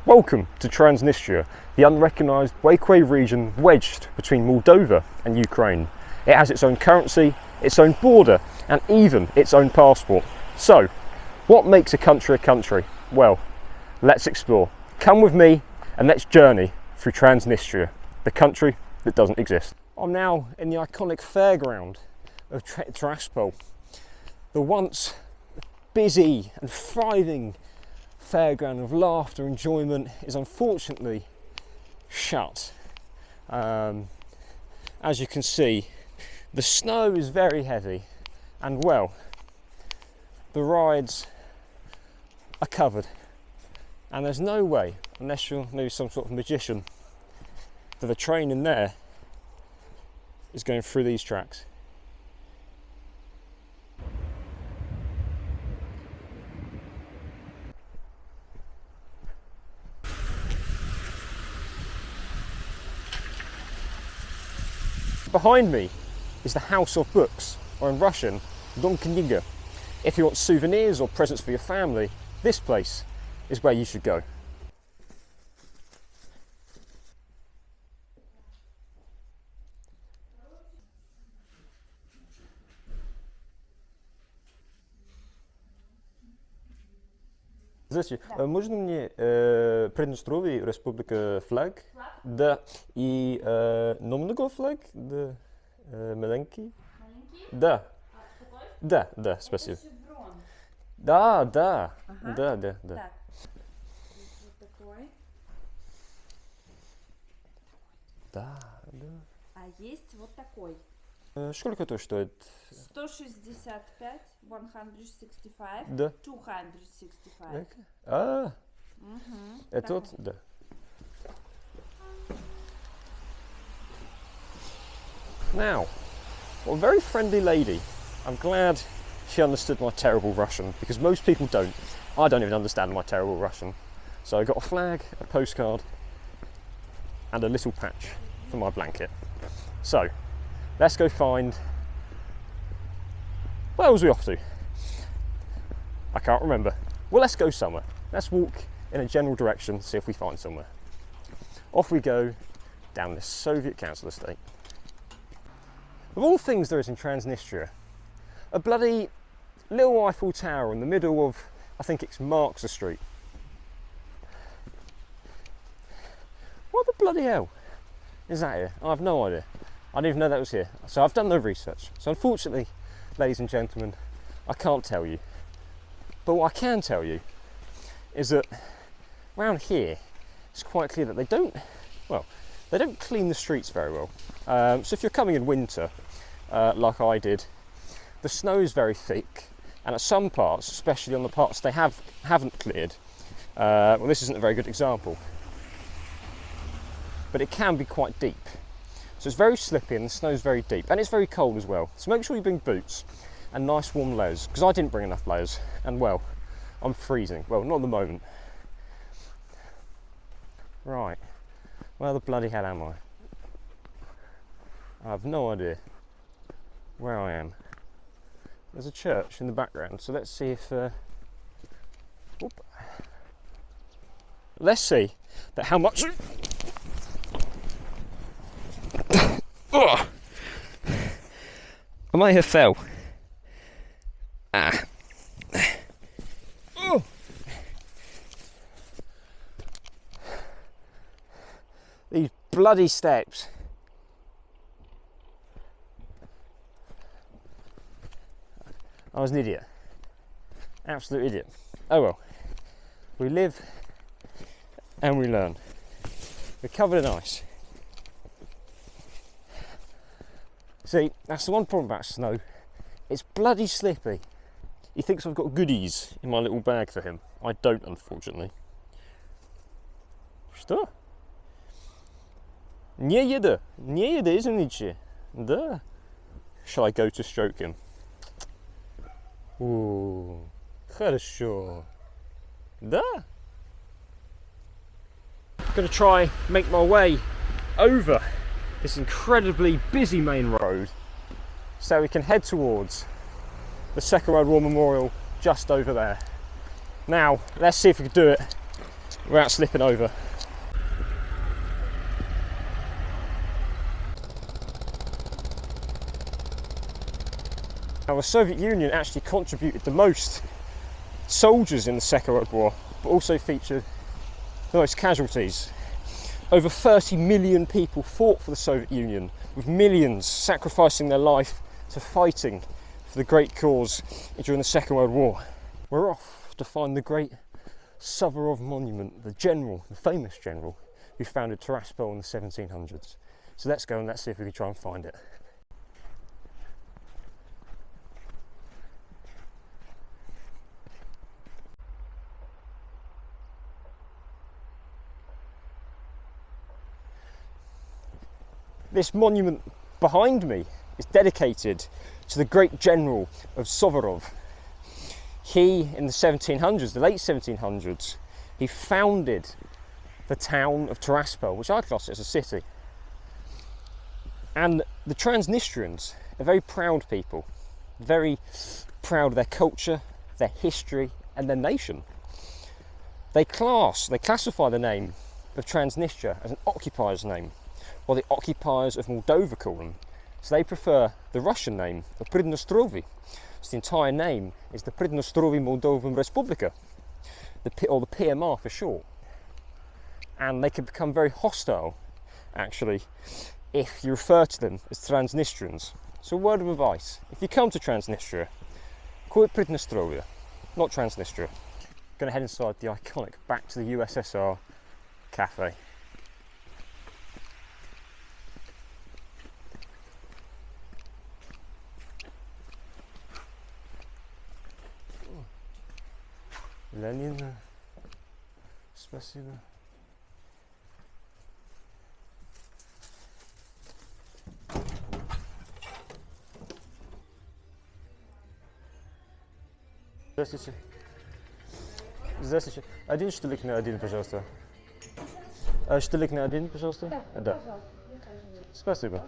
Welcome to Transnistria, the unrecognised breakaway region wedged between Moldova and Ukraine. It has its own currency, its own border, and even its own passport. So, what makes a country? Well, let's explore. Come with me and let's journey through Transnistria, the country that doesn't exist. I'm now in the iconic fairground of Tiraspol, the once busy and thriving fairground of laughter and enjoyment is unfortunately shut. As you can see, the snow is very heavy and, well, the rides are covered, and there's no way, unless you're maybe some sort of magician, that the train in there is going through these tracks. Behind me is the House of Books, or in Russian, Dom Kniga. If you want souvenirs or presents for your family, this place is where you should go. Здравствуйте, можно мне Приднестровье, Республика флаг? Да. И но много флаг? Да. Маленький? Маленький? Да. Такой? Да, да, спасибо. Это шеврон. Да, да. Ага. Да. Так. Вот такой. Да. А есть вот такой. Сколько это стоит? 165, 165, да. 265. А, это вот, да. Now, well, a very friendly lady. I'm glad she understood my terrible Russian, because most people don't. I don't even understand my terrible Russian. So I got a flag, a postcard, and a little patch for my blanket. So, let's go find... Where was we off to? I can't remember. Well, let's go somewhere. Let's walk in a general direction, see if we find somewhere. Off we go down this Soviet council estate. Of all things there is in Transnistria, a bloody little Eiffel Tower in the middle of, I think it's Marxer Street. What the bloody hell is that here? I have no idea. I didn't even know that was here. So I've done no research. So unfortunately, ladies and gentlemen, I can't tell you. But what I can tell you is that around here, it's quite clear that they don't clean the streets very well. So if you're coming in winter, like I did, the snow is very thick, and at some parts, especially on the parts they haven't cleared, well, this isn't a very good example, but it can be quite deep. So it's very slippy and the snow's very deep, and it's very cold as well. So make sure you bring boots and nice warm layers, because I didn't bring enough layers, and well, I'm freezing. Well, not at the moment. Right, where the bloody hell am I? I have no idea where I am. There's a church in the background, so let's see if... Let's see that how much... Oh, I might have fell. Ah. Oh. These bloody steps. I was an idiot. Absolute idiot. Oh well. We live and we learn. We're covered in ice. See, that's the one problem about snow. It's bloody slippy. He thinks I've got goodies in my little bag for him. I don't, unfortunately. Что? Не еда. Не еда, извините. Да. Shall I go to stroke him? Ooh, хорошо. Да. I'm going to try make my way over this incredibly busy main road so we can head towards the Second World War Memorial just over there. Now, let's see if we can do it without slipping over. Now, the Soviet Union actually contributed the most soldiers in the Second World War, but also featured the most casualties. Over 30 million people fought for the Soviet Union, with millions sacrificing their life to fighting for the great cause during the Second World War. We're off to find the great Suvorov monument, the general, the famous general, who founded Tiraspol in the 1700s. So let's go and let's see if we can try and find it. This monument behind me is dedicated to the great general of Suvorov. He, in the 1700s, the late 1700s, he founded the town of Tiraspol, which I class as a city. And the Transnistrians are very proud people, very proud of their culture, their history, and their nation. They classify the name of Transnistria as an occupier's name, or the occupiers of Moldova call them. So they prefer the Russian name of Pridnestrovie. So the entire name is the Pridnestrovie Moldovan Respublika, or the PMR for short. And they can become very hostile, actually, if you refer to them as Transnistrians. So a word of advice, if you come to Transnistria, call it Pridnestrovia, not Transnistria. Going to head inside the iconic Back to the USSR cafe. Lenin, спасибо. Здравствуйте. Здравствуйте. Один штулик на один, пожалуйста. Штулик на один, пожалуйста. Да. Пожалуйста. Спасибо.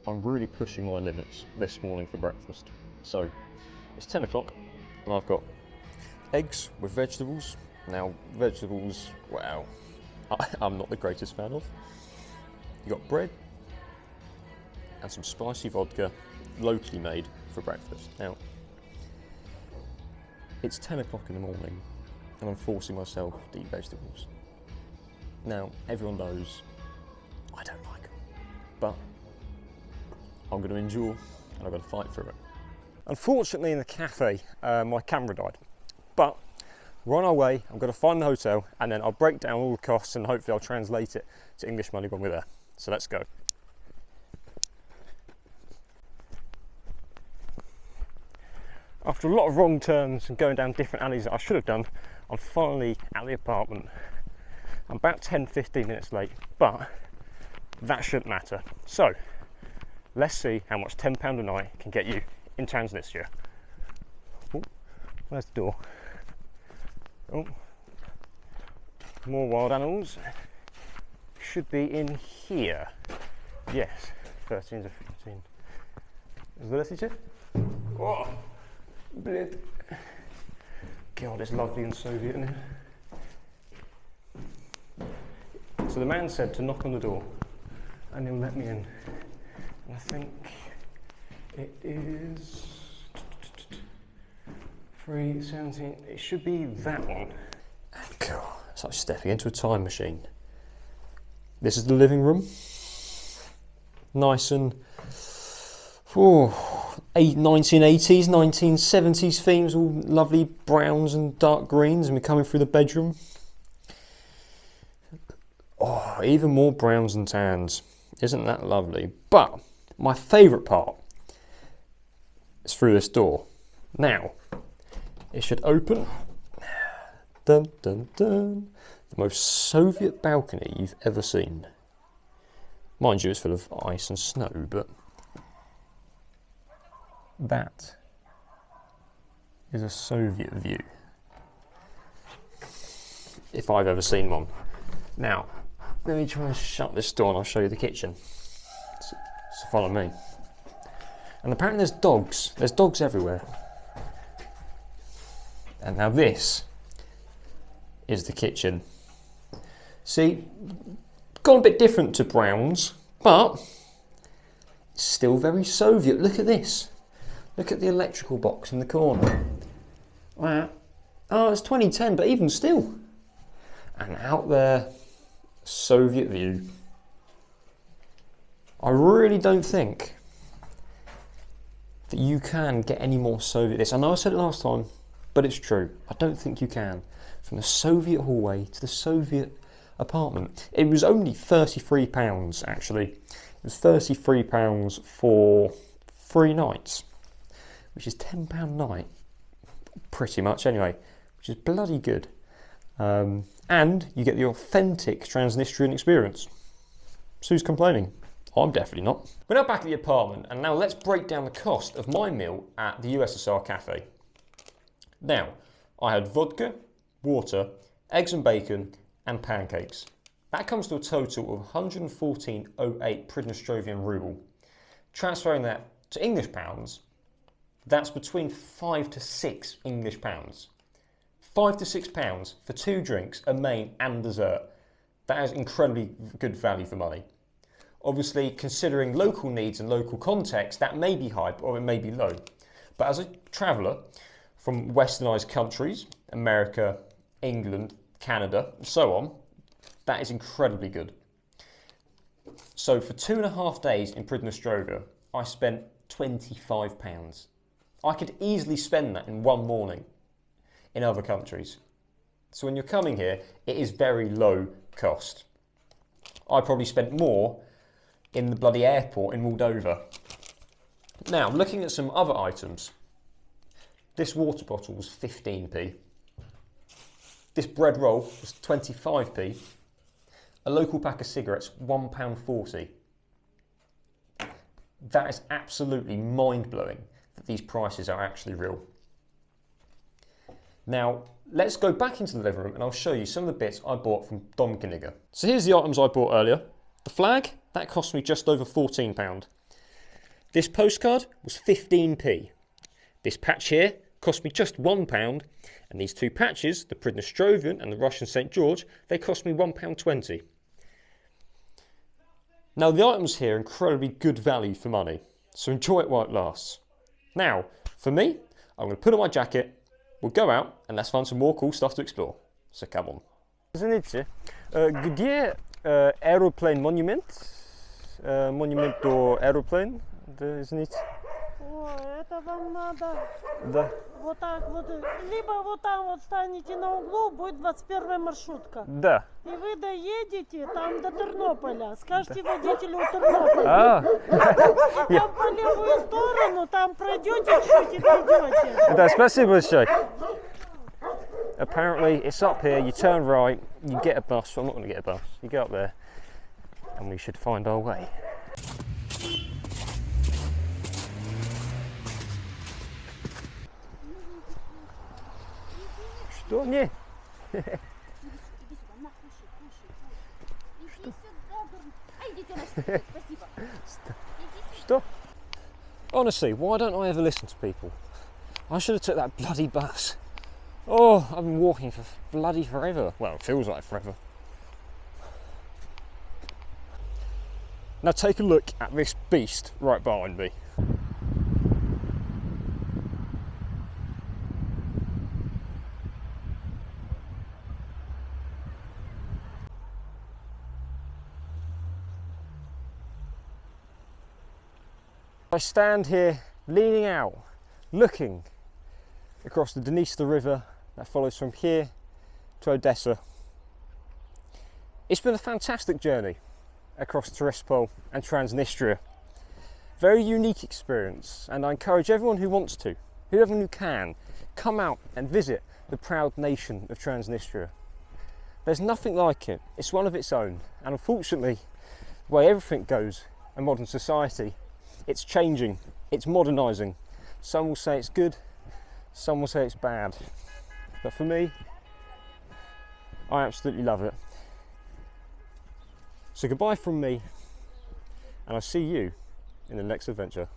I'm really pushing my limits this morning for breakfast. So it's 10 o'clock and I've got eggs with vegetables. Now vegetables, wow, I'm not the greatest fan of. You got bread and some spicy vodka, locally made for breakfast. Now it's 10 o'clock in the morning and I'm forcing myself to eat vegetables. Now everyone knows I don't like them, but I'm going to endure and I'm going to fight through it. Unfortunately in the cafe, my camera died, but we're on our way. I'm going to find the hotel and then I'll break down all the costs and hopefully I'll translate it to English money when we're there. So let's go. After a lot of wrong turns and going down different alleys that I should have done, I'm finally at the apartment. I'm about 10-15 minutes late, but that shouldn't matter. So let's see how much £10 a night can get you in Transnistria. Oh, where's the door? Oh, more wild animals. Should be in here. Yes, 13 to 15. Здравствуйте. Oh, блин. God, it's lovely and Soviet in here. So the man said to knock on the door and he'll let me in. And I think it is 3:17. It should be that one. God, it's like stepping into a time machine. This is the living room. Nice and 1980s, 1970s themes, all lovely browns and dark greens, and we're coming through the bedroom. Oh, even more browns and tans. Isn't that lovely? But my favourite part is through this door. Now, it should open. Dun, dun, dun. The most Soviet balcony you've ever seen. Mind you, it's full of ice and snow, but That is a Soviet view, if I've ever seen one. Now, let me try and shut this door and I'll show you the kitchen. So follow me. And apparently there's dogs. There's dogs everywhere. And now this is the kitchen. See, gone a bit different to Brown's, but it's still very Soviet. Look at this. Look at the electrical box in the corner. Wow. Oh, it's 2010, but even still. And out there, Soviet view. I really don't think that you can get any more Soviet this. I know I said it last time, but it's true. I don't think you can. From the Soviet hallway to the Soviet apartment. It was only £33 actually. It was £33 for 3 nights, which is £10 a night, pretty much anyway, which is bloody good. And you get the authentic Transnistrian experience. So who's complaining? I'm definitely not. We're now back at the apartment, and now let's break down the cost of my meal at the USSR cafe. Now, I had vodka, water, eggs and bacon, and pancakes. That comes to a total of 114.08 Pridnestrovian ruble. Transferring that to English pounds, that's between 5 to 6 English pounds. £5 to £6 for 2 drinks, a main and dessert. That is incredibly good value for money. Obviously, considering local needs and local context, that may be high or it may be low. But as a traveller from westernised countries, America, England, Canada, and so on, that is incredibly good. So for 2.5 days in Pridnestrovia, I spent £25. I could easily spend that in one morning in other countries. So when you're coming here, it is very low cost. I probably spent more in the bloody airport in Moldova. Now, looking at some other items, this water bottle was 15p. This bread roll was 25p. A local pack of cigarettes, £1.40. That is absolutely mind-blowing that these prices are actually real. Now, let's go back into the living room and I'll show you some of the bits I bought from Domkiniga. So here's the items I bought earlier. The flag, that cost me just over £14. This postcard was 15p. This patch here cost me just £1, and these 2 patches, the Pridnestrovian and the Russian St. George, they cost me £1.20. Now the items here are incredibly good value for money, so enjoy it while it lasts. Now, for me, I'm going to put on my jacket, we'll go out and let's find some more cool stuff to explore. So come on. Извините, где Aeroplane Monument? Монумент до Aeroplane? Да, извините. О, это вам надо Да. вот так вот. Либо вот там вот станете на углу, будет 21-я маршрутка. Да. И вы доедете там до Тернополя. Скажете водителю Тернополя. И там по левую сторону, там пройдете чуть и дойдете. Да, спасибо большое. Apparently it's up here, you turn right, you get a bus. Well, I'm not going to get a bus. You go up there and we should find our way. Что? Не. Что? Honestly, why don't I ever listen to people? I should have took that bloody bus. Oh, I've been walking for bloody forever. Well, it feels like forever. Now take a look at this beast right behind me. I stand here leaning out, looking across the Dniester River that follows from here to Odessa. It's been a fantastic journey across Tiraspol and Transnistria. Very unique experience, and I encourage everyone who wants to, whoever who can, come out and visit the proud nation of Transnistria. There's nothing like it. It's one of its own, and unfortunately, the way everything goes in modern society, it's changing, it's modernising, Some will say it's good, some will say it's bad. But for me, I absolutely love it. So goodbye from me, and I'll see you in the next adventure.